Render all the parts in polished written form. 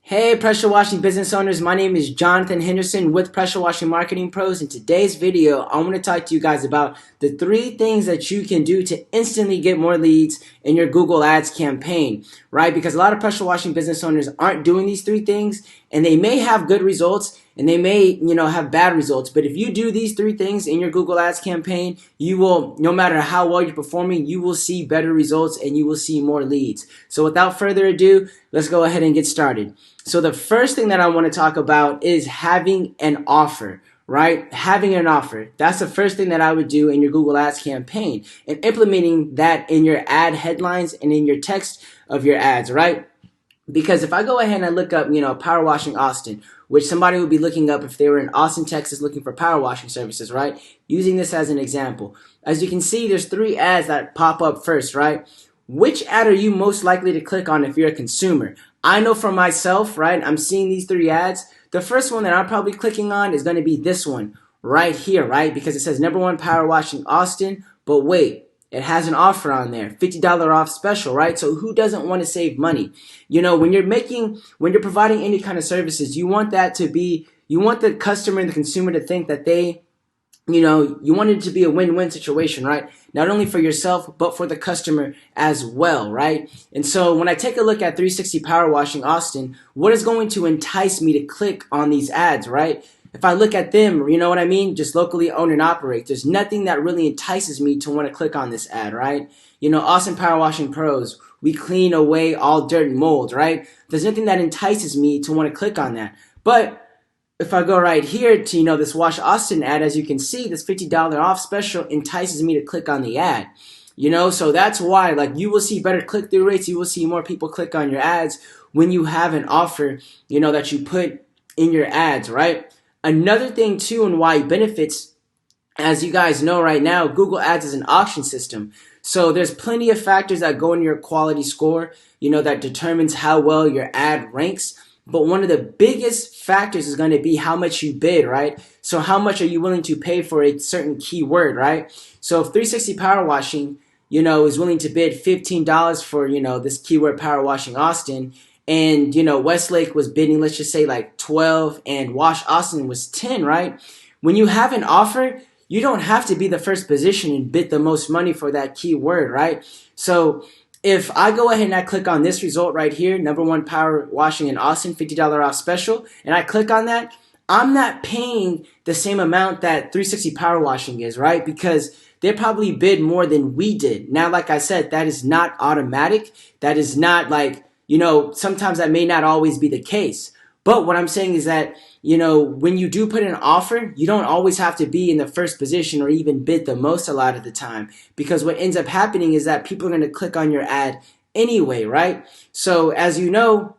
Hey pressure washing business owners, my name is Jonathan Henderson with Pressure Washing Marketing Pros. In today's video, I want to talk to you guys about the 3 things that you can do to instantly get more leads in your Google Ads campaign, right? Because a lot of pressure washing business owners aren't doing these 3 things, and they may have good results and they may, have bad results. But if you do these 3 things in your Google Ads campaign, you will, no matter how well you're performing, you will see better results and you will see more leads. So without further ado, let's go ahead and get started. So the first thing that I want to talk about is having an offer, right? Having an offer. That's the first thing that I would do in your Google Ads campaign, and implementing that in your ad headlines and in your text of your ads, right? Because if I go ahead and I look up, Power Washing Austin, which somebody would be looking up if they were in Austin, Texas looking for power washing services, right? Using this as an example. As you can see, there's 3 ads that pop up first, right? Which ad are you most likely to click on if you're a consumer? I know for myself, right? I'm seeing these 3 ads. The first one that I'm probably clicking on is going to be this one right here, right? Because it says #1 Power Washing Austin, but wait, it has an offer on there, $50 off special, right? So who doesn't want to save money? When you're providing any kind of services, you want the customer and the consumer to think that you want it to be a win-win situation, right? Not only for yourself, but for the customer as well, right? And so when I take a look at 360 Power Washing Austin, what is going to entice me to click on these ads, right? If I look at them, you know what I mean? Just locally own and operate. There's nothing that really entices me to want to click on this ad, right? Austin Power Washing Pros, we clean away all dirt and mold, right? There's nothing that entices me to want to click on that. But if I go right here to, this Wash Austin ad, as you can see, this $50 off special entices me to click on the ad. So that's why, you will see better click-through rates. You will see more people click on your ads when you have an offer, that you put in your ads, right? Another thing, too, and why it benefits, as you guys know right now, Google Ads is an auction system. So there's plenty of factors that go into your quality score, that determines how well your ad ranks. But one of the biggest factors is going to be how much you bid, right? So how much are you willing to pay for a certain keyword, right? So if 360 Power Washing, is willing to bid $15 for, this keyword Power Washing Austin, and, Westlake was bidding, let's just say 12, and Wash Austin was 10, right? When you have an offer, you don't have to be the first position and bid the most money for that keyword, right? So if I go ahead and I click on this result right here, #1 Power Washing in Austin, $50 off special, and I click on that, I'm not paying the same amount that 360 Power Washing is, right? Because they probably bid more than we did. Now, like I said, that is not automatic. That is not sometimes that may not always be the case. But what I'm saying is that, when you do put an offer, you don't always have to be in the first position or even bid the most a lot of the time. Because what ends up happening is that people are going to click on your ad anyway, right? So as you know,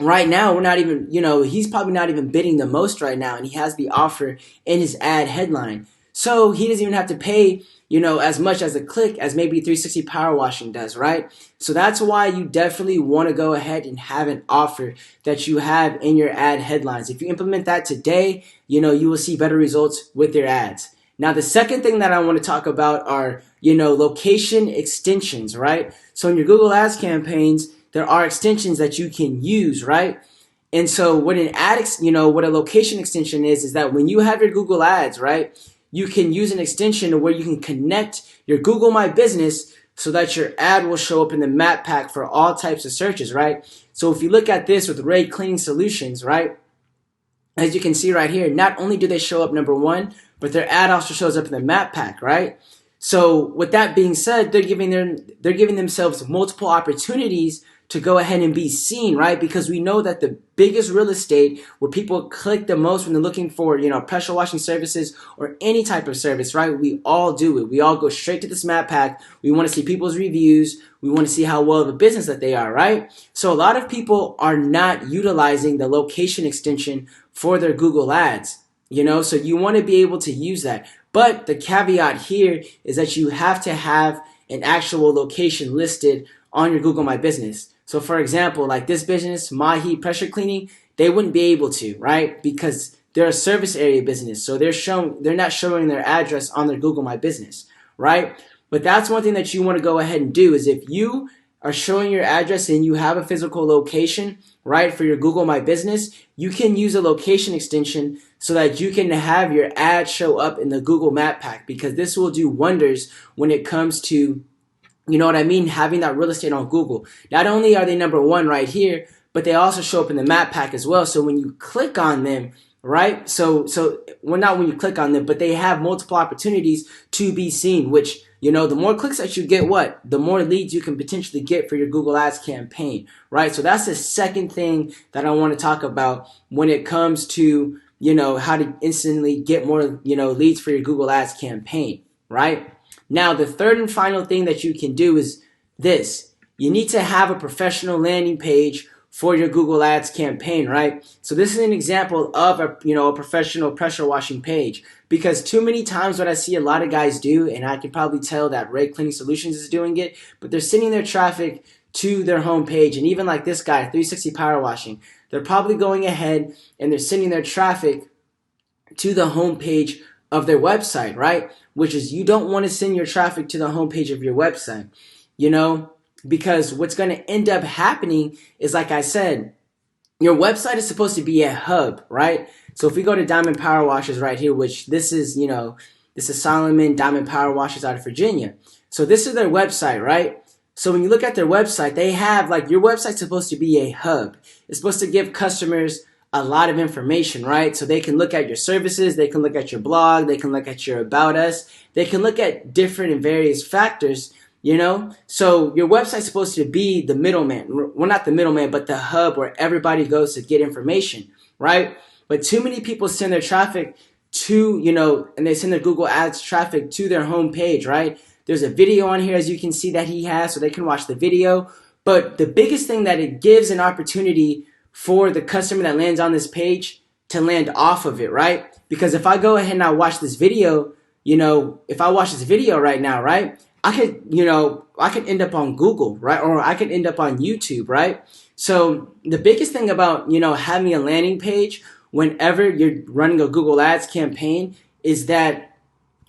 right now, we're not even, he's probably not even bidding the most right now, and he has the offer in his ad headline. So he doesn't even have to pay, as much as a click as maybe 360 Power Washing does, right? So that's why you definitely want to go ahead and have an offer that you have in your ad headlines. If you implement that today, you will see better results with your ads. Now, the second thing that I want to talk about are, location extensions, right? So in your Google Ads campaigns, there are extensions that you can use, right? And so what what a location extension is that when you have your Google Ads, right, you can use an extension where you can connect your Google My Business so that your ad will show up in the map pack for all types of searches, right? So if you look at this with Raid Cleaning Solutions, right, as you can see right here, not only do they show up #1, but their ad also shows up in the map pack, right? So with that being said, they're giving themselves multiple opportunities to go ahead and be seen, right? Because we know that the biggest real estate where people click the most when they're looking for, pressure washing services or any type of service, right? We all do it. We all go straight to this map pack. We want to see people's reviews. We want to see how well of a business that they are, right? So a lot of people are not utilizing the location extension for their Google Ads, so you want to be able to use that. But the caveat here is that you have to have an actual location listed on your Google My Business. So for example, like this business, Mahi Pressure Cleaning, they wouldn't be able to, right? Because they're a service area business. So they're not showing their address on their Google My Business, right? But that's one thing that you want to go ahead and do is if you are showing your address and you have a physical location, right, for your Google My Business, you can use a location extension so that you can have your ad show up in the Google Map Pack, because this will do wonders when it comes to, you know what I mean, having that real estate on Google. Not only are they number one right here, but they also show up in the map pack as well. So when you click on them, right? Well, not when you click on them, but they have multiple opportunities to be seen, which, you know, the more clicks that you get, the more leads you can potentially get for your Google Ads campaign, right? So that's the second thing that I want to talk about when it comes to, you know, how to instantly get more, you know, leads for your Google Ads campaign, right? Now, the third and final thing that you can do is this. You need to have a professional landing page for your Google Ads campaign, right? So this is an example of a professional pressure washing page, because too many times what I see a lot of guys do, and I can probably tell that Ray Cleaning Solutions is doing it, but they're sending their traffic to their homepage. And even like this guy, 360 Power Washing, they're probably going ahead and they're sending their traffic to the homepage of their website, right? Which is, you don't want to send your traffic to the homepage of your website, you know, because what's going to end up happening is, like I said, your website is supposed to be a hub, right? So if we go to Diamond Power Washers right here, which this is, you know, this is Solomon Diamond Power Washers out of Virginia. So this is their website, right? So when you look at their website, they have, like, your website's supposed to be a hub. It's supposed to give customers a lot of information, right? So they can look at your services, they can look at your blog, they can look at your About Us, they can look at different and various factors, you know? So your website's supposed to be the middleman. Well, not the middleman, but the hub where everybody goes to get information, right? But too many people send their traffic to, you know, and they send their Google Ads traffic to their homepage, right? There's a video on here, as you can see, that he has, so they can watch the video. But the biggest thing that it gives an opportunity for the customer that lands on this page to land off of it, right? Because if I go ahead and I watch this video, you know, if I watch this video right now, right, I could, you know, I could end up on Google, right? Or I could end up on YouTube, right? So the biggest thing about, you know, having a landing page whenever you're running a Google Ads campaign is that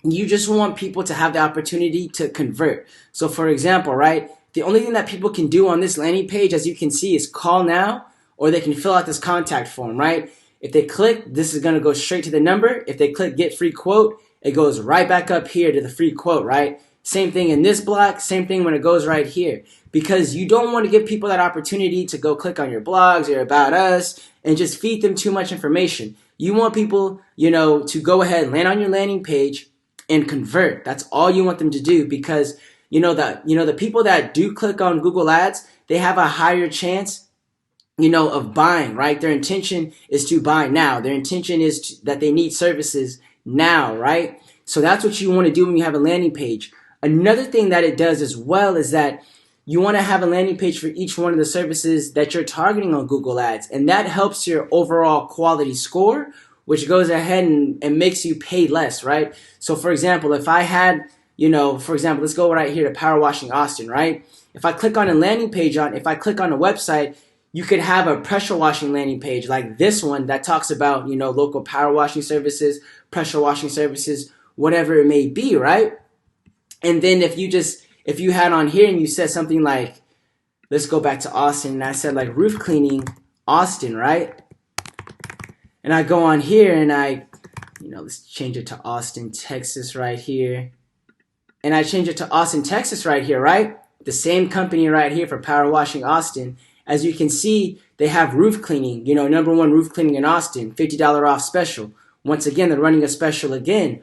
you just want people to have the opportunity to convert. So for example, right, the only thing that people can do on this landing page, as you can see, is call now, or they can fill out this contact form, right? If they click, this is going to go straight to the number. If they click get free quote, it goes right back up here to the free quote, right? Same thing in this block, same thing when it goes right here. Because you don't want to give people that opportunity to go click on your blogs or About Us and just feed them too much information. You want people, you know, to go ahead and land on your landing page and convert. That's all you want them to do, because the people that do click on Google Ads, they have a higher chance, you know, of buying, right? Their intention is to buy now. Their intention is that they need services now, right? So that's what you want to do when you have a landing page. Another thing that it does as well is that you want to have a landing page for each one of the services that you're targeting on Google Ads. And that helps your overall quality score, which goes ahead and makes you pay less, right? So for example, if I had, you know, for example, let's go right here to Power Washing Austin, right? If I click on a landing page if I click on a website, you could have a pressure washing landing page like this one that talks about, you know, local power washing services, pressure washing services, whatever it may be, right? And then if you had on here and you said something like, let's go back to Austin, and I said like roof cleaning Austin, right? And I go on here and let's change it to Austin, Texas right here. And I change it to Austin, Texas right here, right? The same company right here for Power Washing Austin. As you can see, they have roof cleaning, you know, #1 roof cleaning in Austin, $50 off special. Once again, they're running a special again.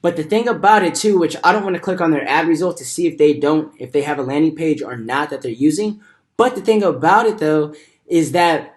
But the thing about it too, which I don't want to click on their ad result to see if they have a landing page or not that they're using. But the thing about it though, is that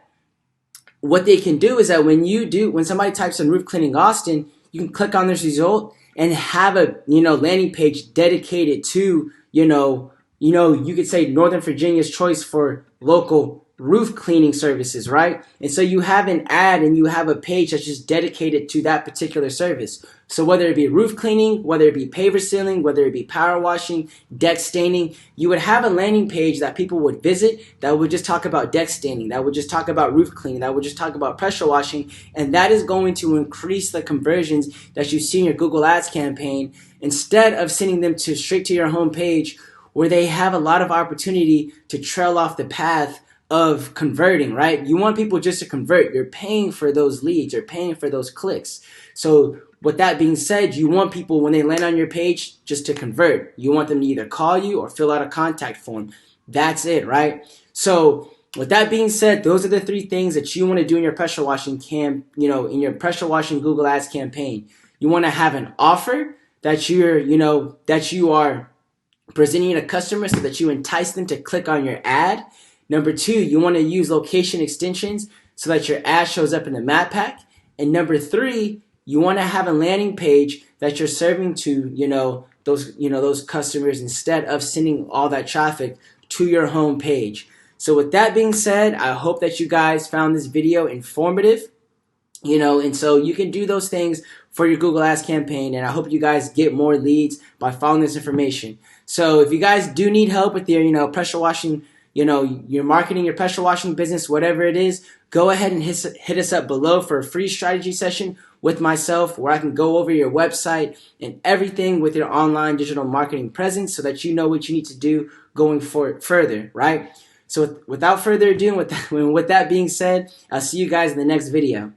what they can do is that when somebody types in roof cleaning Austin, you can click on this result and have a, you know, landing page dedicated to, you could say Northern Virginia's choice for local roof cleaning services, right? And so you have an ad and you have a page that's just dedicated to that particular service. So whether it be roof cleaning, whether it be paver sealing, whether it be power washing, deck staining, you would have a landing page that people would visit that would just talk about deck staining, that would just talk about roof cleaning, that would just talk about pressure washing, and that is going to increase the conversions that you see in your Google Ads campaign instead of sending them straight to your home page where they have a lot of opportunity to trail off the path of converting, right? You want people just to convert. You're paying for those leads. You're paying for those clicks. So with that being said, you want people, when they land on your page, just to convert. You want them to either call you or fill out a contact form. That's it, right? So with that being said, those are the three things that you want to do in your pressure washing in your pressure washing Google Ads campaign. You want to have an offer that that you are presenting to customers so that you entice them to click on your ad. Number two, you want to use location extensions so that your ad shows up in the map pack. And number three, you want to have a landing page that you're serving to, those customers instead of sending all that traffic to your home page. So with that being said, I hope that you guys found this video informative. And so you can do those things for your Google Ads campaign, and I hope you guys get more leads by following this information. So if you guys do need help with your, pressure washing, your marketing, your pressure washing business, whatever it is, go ahead and hit us up below for a free strategy session with myself where I can go over your website and everything with your online digital marketing presence so that you know what you need to do going further, right? So without further ado, with that being said, I'll see you guys in the next video.